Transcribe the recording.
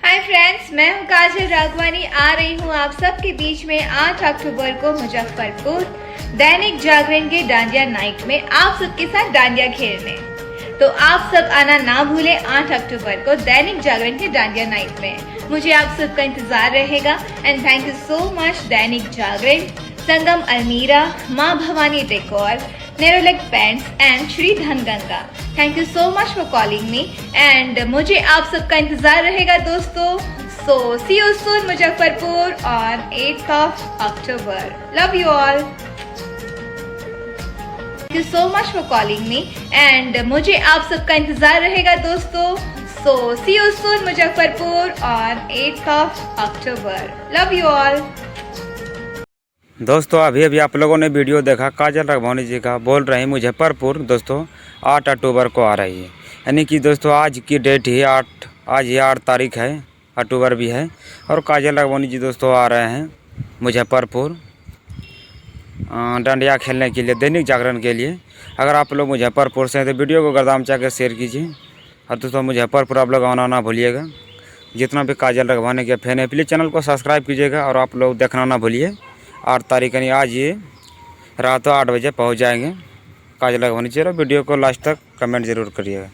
Hi friends, मैं हूँ काजल राघवानी। आ रही हूँ आप सबके बीच में 8 अक्टूबर को मुजफ्फरपुर दैनिक जागरण के डांडिया नाइट में आप सबके साथ डांडिया खेलने। तो आप सब आना ना भूलें 8 अक्टूबर को दैनिक जागरण के डांडिया नाइट में। मुझे आप सबका इंतजार रहेगा। And thank you so much Dainik Jagran, Sangam Almira, Maa Bhavani decor, Nerolac paints and Shri Dhanganga. Thank you so much for calling me and मुझे आप सबका इंतजार रहेगा दोस्तों। So see you soon Muzaffarpur on 8th of October. Love you all. Thank you so much for calling me and मुझे आप सबका इंतजार रहेगा दोस्तों। So see you soon Muzaffarpur on 8th of October. Love you all. दोस्तों अभी आप लोगों ने वीडियो देखा काजल राघवानी जी का बोल रहे हैं मुजफ्फरपुर दोस्तों 8 अक्टूबर को आ रही है। यानी कि दोस्तों आज की डेट ही 8, आज ही 8 तारीख है, अक्टूबर भी है। और काजल राघवानी जी दोस्तों आ रहे हैं मुजफ्फरपुर डांडिया खेलने के लिए, दैनिक जागरण के लिए। अगर आप लोग मुजफ्फरपुर से हैं तो वीडियो को गर्दाम चाह शेयर कीजिए। और दोस्तों मुजफ्फरपुर आप लोग आना ना भूलिएगा। जितना भी काजल राघवानी के फैन है प्लीज़ चैनल को सब्सक्राइब कीजिएगा और आप लोग देखना ना भूलिए। 8 तारीख यानी आज ये रात 8 बजे पहुंच जाएंगे काजल राघवानी। चलो वीडियो को लास्ट तक कमेंट ज़रूर करिएगा।